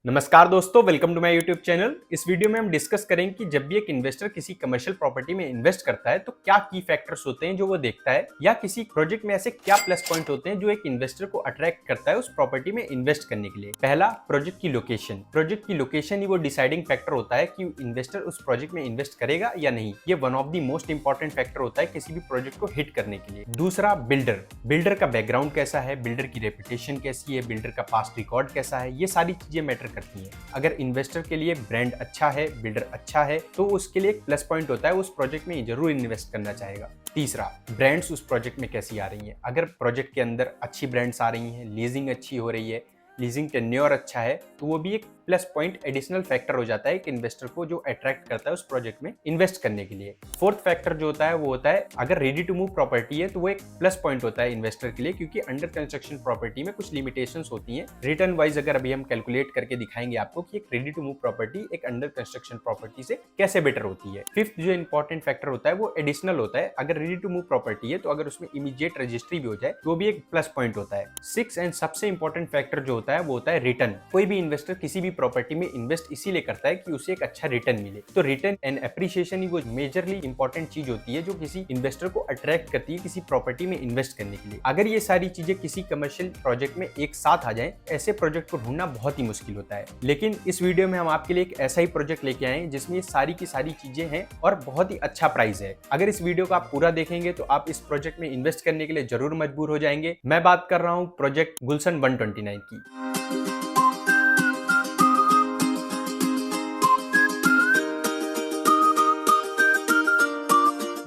नमस्कार दोस्तों, welcome to my YouTube channel. इस वीडियो में हम डिस्कस करेंगे कि जब भी एक इन्वेस्टर किसी कमर्शियल प्रॉपर्टी में इन्वेस्ट करता है तो क्या की फैक्टर्स होते हैं जो वो देखता है, या किसी प्रोजेक्ट में ऐसे क्या प्लस पॉइंट होते हैं जो एक इन्वेस्टर को अट्रैक्ट करता है उस प्रॉपर्टी में इन्वेस्ट करने के लिए। पहला, प्रोजेक्ट की लोकेशन। प्रोजेक्ट की लोकेशन ही वो डिसाइडिंग फैक्टर होता है कि इन्वेस्टर उस प्रोजेक्ट में इन्वेस्ट करेगा या नहीं। ये one of the most important factor होता है किसी भी प्रोजेक्ट को हिट करने के लिए। दूसरा, बिल्डर। बिल्डर का बैकग्राउंड कैसा है, बिल्डर की रेपुटेशन कैसी है, बिल्डर का पास्ट रिकॉर्ड कैसा है, ये सारी चीजें मैटर करती हैं। अगर इन्वेस्टर के लिए ब्रांड अच्छा है, बिल्डर अच्छा है, तो उसके लिए एक प्लस पॉइंट होता है, उस प्रोजेक्ट में जरूर इन्वेस्ट करना चाहेगा। तीसरा, ब्रांड्स उस प्रोजेक्ट में कैसी आ रही हैं। अगर प्रोजेक्ट के अंदर अच्छी ब्रांड्स आ रही हैं, लीजिंग अच्छी हो रही है, लीजिंग टेन्योर अच्छा है, तो वो भी एक प्लस पॉइंट एडिशनल फैक्टर हो जाता है एक इन्वेस्टर को, जो अट्रैक्ट करता है उस प्रोजेक्ट में इन्वेस्ट करने के लिए। फोर्थ फैक्टर जो होता है वो होता है अगर रेडी टू मूव प्रॉपर्टी है तो वो एक प्लस पॉइंट होता है इन्वेस्टर के लिए, क्योंकि अंडर कंस्ट्रक्शन प्रॉपर्टी में कुछ लिमिटेशंस होती हैं रिटर्न वाइज। अगर अभी हम कैलकुलेट करके दिखाएंगे आपको कि एक रेडी टू मूव प्रॉपर्टी एक अंडर कंस्ट्रक्शन प्रॉपर्टी से कैसे बेटर होती है। फिफ्थ जो इंपॉर्टेंट फैक्टर होता है वो एडिशनल होता है। अगर रेडी टू मूव प्रॉपर्टी है तो अगर उसमें इमीडिएट रजिस्ट्री भी हो जाए तो भी एक प्लस पॉइंट होता है। सिक्स एंड सबसे इंपॉर्टेंट फैक्टर जो होता है वो होता है रिटर्न। कोई भी इन्वेस्टर किसी भी प्रॉपर्टी में इन्वेस्ट इसीलिए करता है कि उसे एक अच्छा रिटर्न मिले। तो रिटर्न एंड एप्रिसिएशन ही वो मेजरली इंपॉर्टेंट चीज होती है जो किसी इन्वेस्टर को अट्रैक्ट करती है किसी प्रॉपर्टी में इन्वेस्ट करने के लिए। अगर ये सारी चीजें किसी कमर्शियल प्रोजेक्ट में एक साथ आ जाएं, ऐसे प्रोजेक्ट को ढूंढना बहुत ही मुश्किल होता है। लेकिन इस वीडियो में हम आपके लिए एक ऐसा ही प्रोजेक्ट लेके आए जिसमें ये सारी की सारी चीजें हैं और बहुत ही अच्छा प्राइस है। अगर इस वीडियो को आप पूरा देखेंगे तो आप इस प्रोजेक्ट में इन्वेस्ट करने के लिए जरूर मजबूर हो जाएंगे। मैं बात कर रहा हूँ प्रोजेक्ट गुलशन 129 की।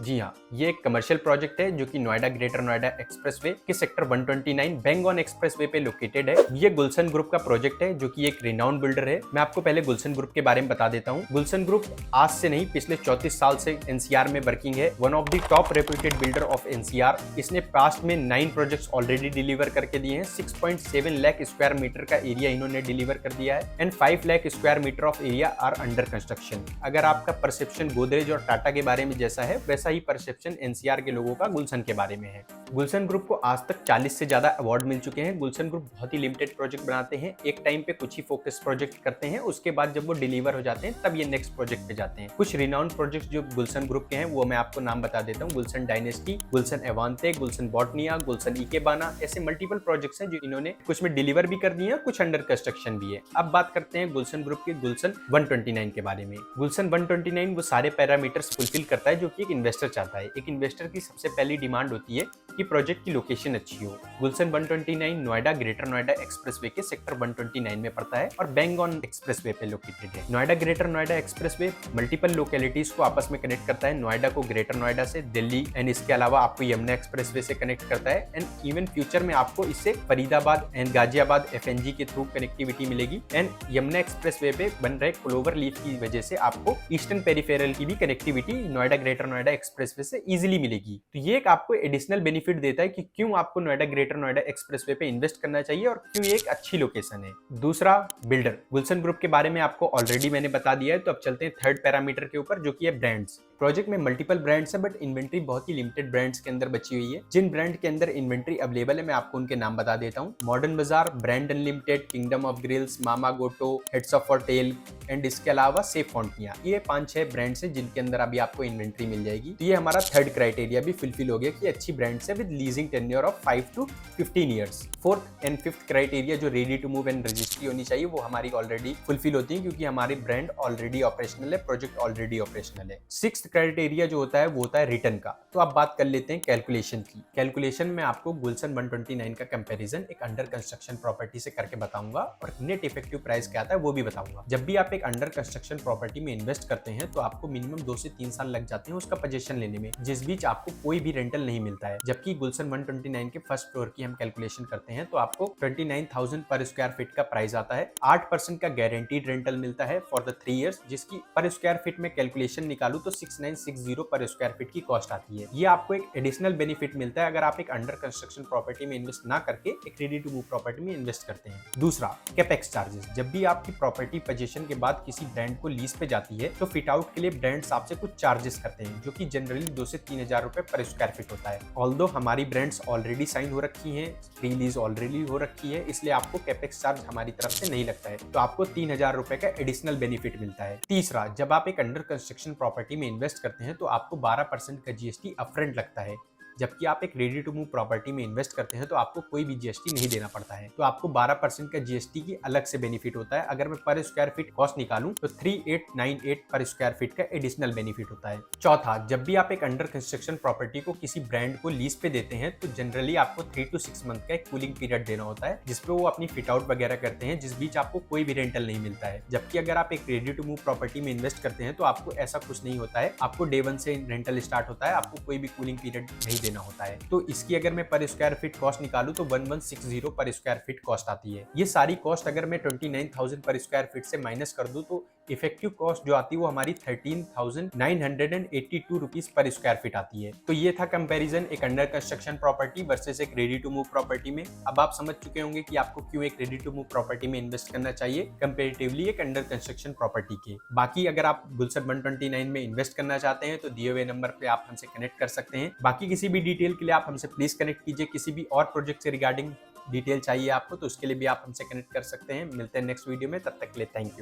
जी हाँ, ये एक कमर्शियल प्रोजेक्ट है जो कि नोएडा ग्रेटर नोएडा एक्सप्रेसवे के सेक्टर 129 बेंगोन एक्सप्रेसवे पे लोकेटेड है। ये गुलशन ग्रुप का प्रोजेक्ट है जो कि एक रिनाउंड बिल्डर है। मैं आपको पहले गुलशन ग्रुप के बारे में बता देता हूँ। गुलशन ग्रुप आज से नहीं, पिछले 34 साल से एनसीआर में वर्किंग है। One of the top reputed builder of NCR. इसने पास्ट में 9 प्रोजेक्ट्स ऑलरेडी डिलीवर करके दिए हैं। 6.7 लाख स्क्वायर मीटर का एरिया इन्होंने डिलीवर कर दिया है and 5 lakh square metre of area are under construction. अगर आपका परसेप्शन गोदरेज और टाटा के बारे में जैसा है, वैसा ही परसेप्शन एनसीआर के लोगों का गुलशन के बारे में है। गुलशन ग्रुप को आज तक 40 से ज्यादा अवार्ड मिल चुके हैं। गुलशन ग्रुप बहुत ही लिमिटेड प्रोजेक्ट बनाते हैं, एक टाइम पे कुछ ही फोकस प्रोजेक्ट करते हैं, उसके बाद जब वो डिलीवर हो जाते हैं तब ये नेक्स्ट प्रोजेक्ट पे जाते हैं। कुछ रिनाउंड प्रोजेक्ट जो गुलशन ग्रुप के हैं वो मैं आपको नाम बता देता हूँ। गुलशन डायनेस्टी, गुलशन एवांते, गुलशन बॉटनिया, गुलशन इकेबाना, ऐसे मल्टीपल प्रोजेक्ट्स हैं जो इन्होंने कुछ में डिलीवर भी कर दिए हैं, कुछ अंडर कंस्ट्रक्शन भी है। अब बात करते हैं गुलशन ग्रुप के गुलशन 129 के बारे में। गुलशन 129 वो सारे पैरामीटर्स फुलफिल करता है जो कि एक इन्वेस्टर चाहता है। एक इन्वेस्टर की सबसे पहली डिमांड होती है कि प्रोजेक्ट की लोकेशन अच्छी हो। गुलशन 129 नोएडा ग्रेटर नोएडा एक्सप्रेसवे के सेक्टर 129 में पड़ता है और बेंगोन एक्सप्रेसवे पे लोकेटेड है। Noida greater Noida expressway multiple localities को आपस में कनेक्ट करता है। नोएडा को ग्रेटर नोएडा से दिल्ली एंड इसके अलावा आपको यमुना एक्सप्रेसवे से कनेक्ट करता है एंड इवन फ्यूचर में आपको इससे फरीदाबाद एंड गाजियाबाद एफएनजी के थ्रू कनेक्टिविटी मिलेगी एंड यमुना एक्सप्रेसवे पे बन रहे क्लोवर लीफ की वजह से आपको ईस्टर्न पेरिफेरल की भी connectivity Noida greater Noida expressway से इजीली मिलेगी। तो ये एक आपको एडिशनल बेनिफिट देता है कि क्यों आपको नोएडा ग्रेटर नोएडा एक्सप्रेसवे पे इन्वेस्ट करना चाहिए और क्यों ये एक अच्छी लोकेशन है। दूसरा, बिल्डर। गुलशन ग्रुप के बारे में आपको ऑलरेडी मैंने बता दिया है, तो अब चलते हैं थर्ड पैरामीटर के ऊपर जो कि है ब्रांड्स। प्रोजेक्ट में मल्टीपल ब्रांड्स है बट इन्वेंट्री बहुत ही लिमिटेड ब्रांड्स के अंदर बची हुई है। जिन ब्रांड के अंदर इन्वेंट्री अवेलेबल है मैं आपको उनके नाम बता देता हूँ। Modern bazaar, brand unlimited, kingdom of grills, Mama Goto, heads of hotel and इसके अलावा सेफ फॉन्टिया। ये 5-6 ब्रांड्स हैं जिनके अंदर अभी आपको इन्वेंट्री मिल जाएगी। तो ये हमारा थर्ड क्राइटेरिया भी फुलफिल हो गया कि अच्छी ब्रांड्स है with leasing tenure of 5 to 15 years. Fourth and fifth criteria जो ready to move and registry होनी चाहिए वो हमारी ऑलरेडी फुलफिल होती है क्योंकि हमारी ब्रांड ऑलरेडी ऑपरेशनल है, प्रोजेक्ट ऑलरेडी ऑपरेशनल है। सिक्स्थ क्राइटेरिया जो होता है वो होता है रिटर्न का। तो आप बात कर लेते हैं कैलकुलेशन की। कैलकुलेशन में आपको गुलशन 129 का कंपैरिजन एक अंडर कंस्ट्रक्शन प्रॉपर्टी से करके बताऊंगा और नेट इफेक्टिव प्राइस क्या आता है वो भी बताऊंगा। जब भी आप एक अंडर कंस्ट्रक्शन प्रॉपर्टी में इन्वेस्ट करते हैं तो आपको मिनिमम 2 से 3 साल लग जाते हैं उसका पोजीशन लेने में, जिस बीच आपको कोई भी रेंटल नहीं मिलता है। जबकि गुलशन 129 के फर्स्ट फ्लोर की हम कैलकुलेशन करते हैं तो आपको 29,000 पर स्क्वायर फीट का प्राइस आता है। 8% का गारंटीड रेंटल मिलता है फॉर द 3 इयर्स, जिसकी पर स्क्वायर फीट में कैलकुलेशन निकालू तो 6 1,6960 पर स्क्वायर फीट की कॉस्ट आती है। ये आपको एक एडिशनल बेनिफिट मिलता है अगर आप एक अंडर कंस्ट्रक्शन प्रॉपर्टी में इन्वेस्ट ना करके एक रेडी टू मूव प्रॉपर्टी में इन्वेस्ट करते हैं। दूसरा, कैपेक्स चार्जेस। जब भी आपकी प्रॉपर्टी पोजीशन के बाद किसी ब्रांड को लीज पे जाती है तो फिट आउट के लिए ब्रांड्स आपसे कुछ चार्जेस करते हैं, जो कि जनरली 2 से 3,000 रुपए पर स्क्वायर फीट होता है। ऑल्दो हमारी ब्रांड्स ऑलरेडी साइन हो रखी हैं, फ्री लीज ऑलरेडी हो रखी है, इसलिए आपको कैपेक्स चार्ज हमारी तरफ से नहीं लगता है, तो आपको 3,000 रुपए का एडिशनल बेनिफिट मिलता है। तीसरा, जब आप एक अंडर कंस्ट्रक्शन प्रॉपर्टी में इन्वेस्ट करते हैं तो आपको 12% का जीएसटी अपफ्रंट लगता है, जबकि आप एक रेडी टू मूव प्रॉपर्टी में इन्वेस्ट करते हैं तो आपको कोई भी जीएसटी नहीं देना पड़ता है। तो आपको 12% का जीएसटी की अलग से बेनिफिट होता है। अगर मैं पर स्क्वायर फीट कॉस्ट निकालूं तो 3898 पर स्क्वायर फीट का एडिशनल बेनिफिट होता है। चौथा, जब भी आप एक अंडर कंस्ट्रक्शन प्रॉपर्टी को किसी ब्रांड को लीज पे देते हैं तो जनरली आपको 3 to 6 मंथ का एक कूलिंग पीरियड देना होता है, जिसपे वो अपनी फिट आउट वगैरह करते हैं, जिस बीच आपको कोई भी रेंटल नहीं मिलता है। जबकि अगर आप एक रेडी टू मूव प्रॉपर्टी में इन्वेस्ट करते हैं तो आपको ऐसा कुछ नहीं होता है, आपको डे 1 से रेंटल स्टार्ट होता है, आपको कोई भी कूलिंग पीरियड नहीं देना होता है। तो इसकी अगर मैं पर स्क्वायर फीट कॉस्ट निकालूं तो 1160 पर स्क्वायर फीट कॉस्ट आती है। ये सारी कॉस्ट अगर मैं 29,000 पर स्क्वायर फीट से माइनस कर दूं तो इफेक्टिव कॉस्ट जो आती है वो हमारी 13,982 रुपीज पर स्क्वायर फीट आती है। तो ये था कंपैरिजन एक अंडर कंस्ट्रक्शन प्रॉपर्टी वर्सेस एक रेडी टू मूव प्रॉपर्टी में। अब आप समझ चुके होंगे कि आपको क्यों एक रेडी टू मूव प्रॉपर्टी में इन्वेस्ट करना चाहिए कंपैरेटिवली एक अंडर कंस्ट्रक्शन प्रॉपर्टी के। बाकी अगर आप गुलशन 129 में इन्वेस्ट करना चाहते हैं तो दिए हुए नंबर पे आप हमसे कनेक्ट कर सकते हैं। बाकी किसी भी डिटेल के लिए आप हमसे प्लीज कनेक्ट कीजिए। किसी भी और प्रोजेक्ट से रिगार्डिंग डिटेल चाहिए आपको तो उसके लिए भी आप हमसे कनेक्ट कर सकते हैं। मिलते हैं नेक्स्ट वीडियो में, तब तक के लिए थैंक यू।